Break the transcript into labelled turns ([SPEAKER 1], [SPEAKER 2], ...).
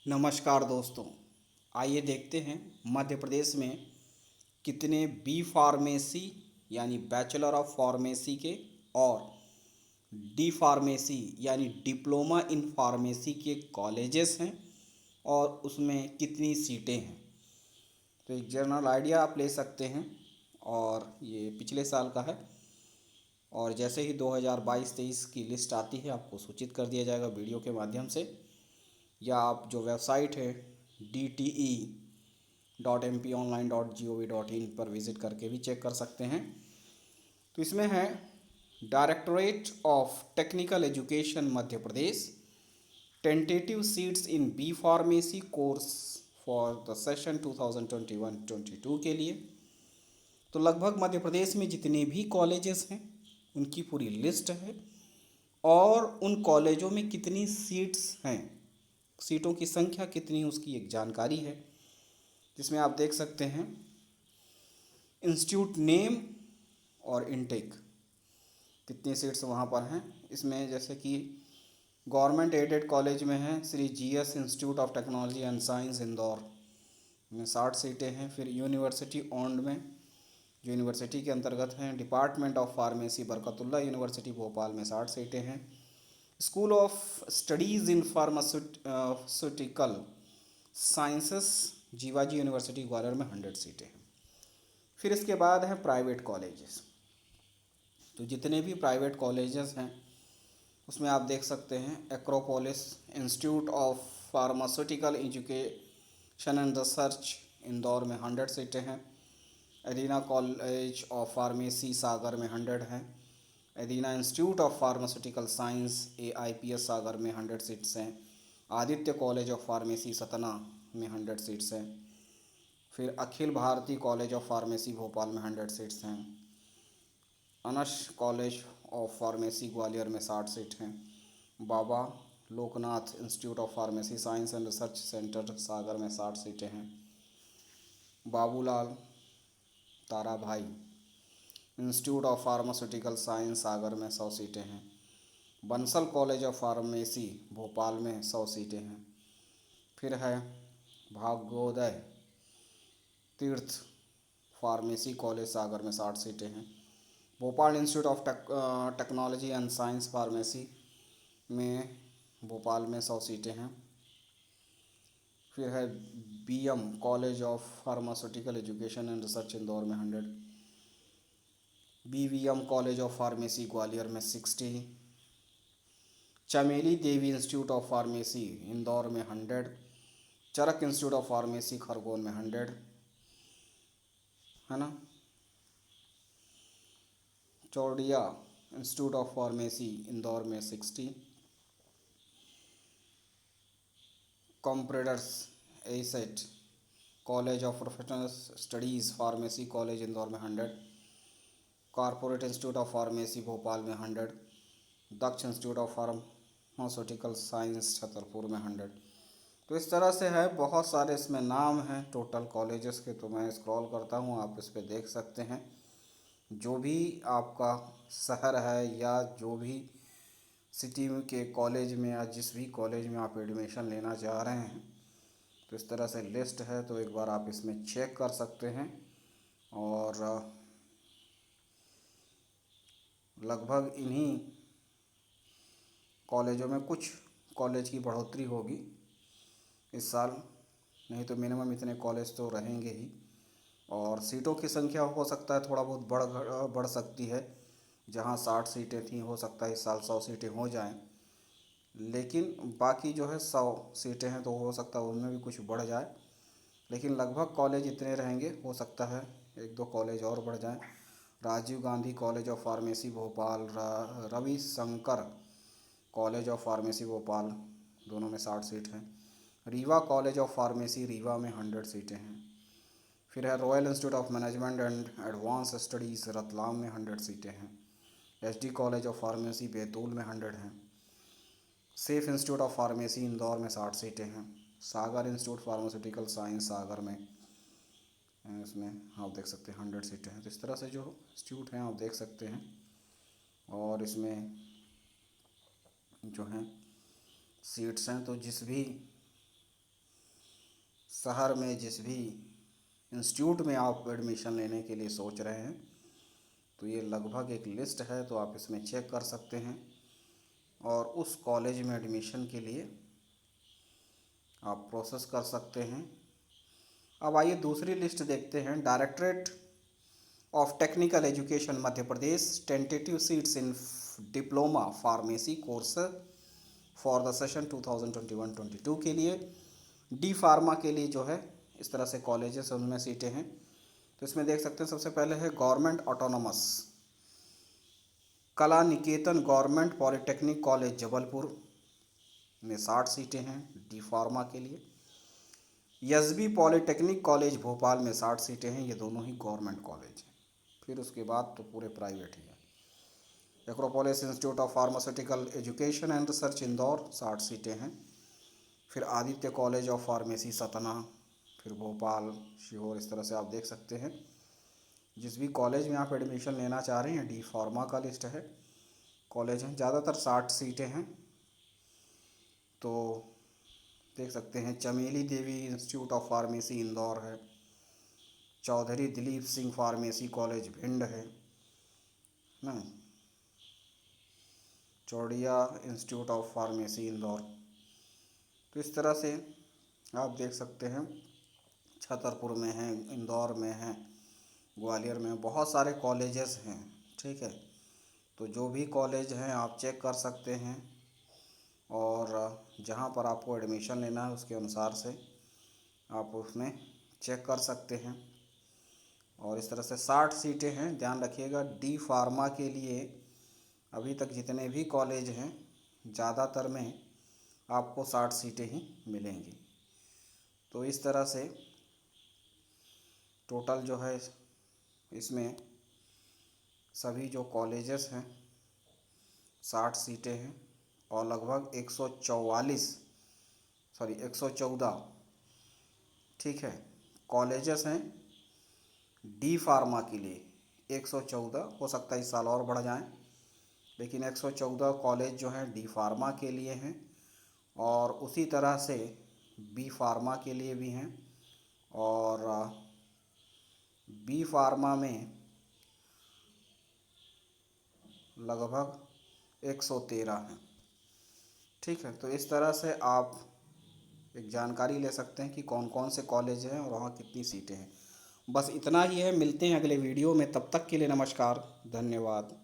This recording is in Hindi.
[SPEAKER 1] नमस्कार दोस्तों। आइए देखते हैं मध्य प्रदेश में कितने बी फार्मेसी यानी बैचलर ऑफ फार्मेसी के और डी फार्मेसी यानी डिप्लोमा इन फार्मेसी के कॉलेजेस हैं और उसमें कितनी सीटें हैं। तो एक जनरल आइडिया आप ले सकते हैं और ये पिछले साल का है और जैसे ही 2022-23 की लिस्ट आती है आपको सूचित कर दिया जाएगा वीडियो के माध्यम से, या आप जो वेबसाइट है DTE.mponline.gov.in पर विज़िट करके भी चेक कर सकते हैं। तो इसमें है directorate of technical education Madhya Pradesh, tentative seats in B pharmacy course for the session 2021-22 के लिए। तो लगभग मध्य प्रदेश में जितने भी कॉलेजेस हैं उनकी पूरी लिस्ट है और उन कॉलेजों में कितनी सीट्स हैं, सीटों की संख्या कितनी, उसकी एक जानकारी है जिसमें आप देख सकते हैं इंस्टीट्यूट नेम और इनटेक कितनी सीट्स वहाँ पर हैं। इसमें जैसे कि गवर्नमेंट एडेड कॉलेज में है Shri GS institute of technology and science Indore में 60 सीटें हैं। फिर यूनिवर्सिटी ओन्ड में जो यूनिवर्सिटी के अंतर्गत हैं department of pharmacy Barkatullah university Bhopal में 60 सीटें हैं। School of studies in pharmaceutical sciences Jiwaji university Gwalior में 100 सीटें हैं। फिर इसके बाद है प्राइवेट कॉलेजेस। तो जितने भी प्राइवेट कॉलेजेस हैं उसमें आप देख सकते हैं Acropolis Institute of pharmaceutical education and research Indore में 100 सीटें हैं। Adina College of Pharmacy Sagar में 100 हैं। Adina Institute of pharmaceutical Science AIPS Sagar में 100 सीट्स हैं। Aditya College of Pharmacy Satna में 100 सीट्स हैं। फिर Akhil Bharatiya college of pharmacy Bhopal में 100 सीट्स हैं। अनश कॉलेज ऑफ फार्मेसी ग्वालियर में 60 सीट हैं। Baba Loknath institute of pharmacy science and research centre Sagar में 60 सीटें हैं। Babulal Tarabhai institute of pharmaceutical science Sagar में 100 सीटें हैं। Bansal college of pharmacy Bhopal में 100 सीटें हैं। फिर है भागोदय तीर्थ फार्मेसी कॉलेज सागर में 60 सीटें हैं। Bhopal institute of technology and science pharmacy में भोपाल में 100 सीटें हैं। फिर है BM college of pharmaceutical education and research Indore में 100। BVM college of pharmacy Gwalior में 60। Chameli Devi institute of pharmacy Indore में 100। Charak institute of pharmacy Khargone में 100 है ना। Chordia institute of pharmacy Indore में 60। कॉम्प्रेडर्स एसेट college of professional studies pharmacy college Indore में 100। Corporate institute of pharmacy Bhopal में 100। Daksh institute of pharmaceutical science Chhatarpur में 100। तो इस तरह से है, बहुत सारे इसमें नाम हैं टोटल कॉलेजेस के। तो मैं स्क्रॉल करता हूँ, आप इस पर देख सकते हैं जो भी आपका शहर है या जो भी सिटी के कॉलेज में या जिस भी कॉलेज में आप एडमिशन लेना चाह रहे हैं तो इस तरह से लिस्ट है। तो एक बार आप इसमें चेक कर सकते हैं और लगभग इन्हीं कॉलेजों में कुछ कॉलेज की बढ़ोतरी होगी इस साल, नहीं तो मिनिमम इतने कॉलेज तो रहेंगे ही। और सीटों की संख्या हो सकता है थोड़ा बहुत बढ़ सकती है। जहां 60 सीटें थी हो सकता है इस साल 100 सीटें हो जाएं, लेकिन बाकी जो है 100 सीटें हैं तो हो सकता है उनमें भी कुछ बढ़ जाए, लेकिन लगभग कॉलेज इतने रहेंगे। हो सकता है एक दो कॉलेज और बढ़ जाएं। Rajiv Gandhi college of pharmacy Bhopal, Ravi Shankar college of pharmacy Bhopal, दोनों में 60 सीट हैं। Rewa college of pharmacy Rewa में 100 सीटें हैं। फिर है royal institute of management and advance studies Ratlam में 100 सीटें हैं। SD college of pharmacy Betul में 100 हैं। Safe institute of pharmacy Indore में 60 सीटें हैं। Sagar institute pharmaceutical science Sagar में इसमें आप देख सकते हैं 100 सीटें हैं। तो इस तरह से जो इंस्टीट्यूट हैं आप देख सकते हैं और इसमें जो हैं सीट्स हैं। तो जिस भी शहर में जिस भी इंस्टीट्यूट में आप एडमिशन लेने के लिए सोच रहे हैं, तो ये लगभग एक लिस्ट है, तो आप इसमें चेक कर सकते हैं और उस कॉलेज में एडमिशन के लिए आप प्रोसेस कर सकते हैं। अब आइए दूसरी लिस्ट देखते हैं। Directorate of technical education Madhya Pradesh, tentative seats in diploma pharmacy course for the session 2021-22 के लिए। डी फार्मा के लिए जो है इस तरह से कॉलेजेस उनमें सीटें हैं। तो इसमें देख सकते हैं, सबसे पहले है गवर्नमेंट ऑटोनोमस कला निकेतन गवर्नमेंट पॉलिटेक्निक कॉलेज जबलपुर में 60 सीटें हैं डी फार्मा के लिए। यजबी पॉलिटेक्निक कॉलेज भोपाल में 60 सीटें हैं, ये दोनों ही गवर्नमेंट कॉलेज हैं। फिर उसके बाद तो पूरे प्राइवेट ही हैं। Acropolis Institute of pharmaceutical education and research Indore 60 सीटें हैं। फिर Aditya College of Pharmacy Satna, फिर भोपाल, सीहोर, इस तरह से आप देख सकते हैं। जिस भी कॉलेज में आप एडमिशन लेना चाह रहे हैं, डी फार्मा का लिस्ट है, कॉलेज हैं, ज़्यादातर 60 सीटें हैं। तो देख सकते हैं, चमेली Devi institute of pharmacy Indore है, चौधरी दिलीप सिंह फार्मेसी कॉलेज भिंड है ना, Chordia institute of pharmacy Indore. तो इस तरह से आप देख सकते हैं, छतरपुर में है, इंदौर में है, ग्वालियर में बहुत सारे कॉलेजेस हैं। ठीक है, तो जो भी कॉलेज हैं आप चेक कर सकते हैं और जहाँ पर आपको एडमिशन लेना है उसके अनुसार से आप उसमें चेक कर सकते हैं। और इस तरह से 60 सीटें हैं, ध्यान रखिएगा। डी फार्मा के लिए अभी तक जितने भी कॉलेज हैं, ज़्यादातर में आपको 60 सीटें ही मिलेंगी। तो इस तरह से टोटल जो है इसमें सभी जो कॉलेजेस हैं 60 सीटें हैं और लगभग 114 ठीक है कॉलेजेस हैं डी फार्मा के लिए। 114 हो सकता है इस साल और बढ़ जाएं, लेकिन 114 कॉलेज जो हैं डी फार्मा के लिए हैं और उसी तरह से बी फार्मा के लिए भी हैं। और बी फार्मा में लगभग 113 हैं। ठीक है, तो इस तरह से आप एक जानकारी ले सकते हैं कि कौन कौन से कॉलेज हैं और वहाँ कितनी सीटें हैं। बस इतना ही है, मिलते हैं अगले वीडियो में, तब तक के लिए नमस्कार, धन्यवाद।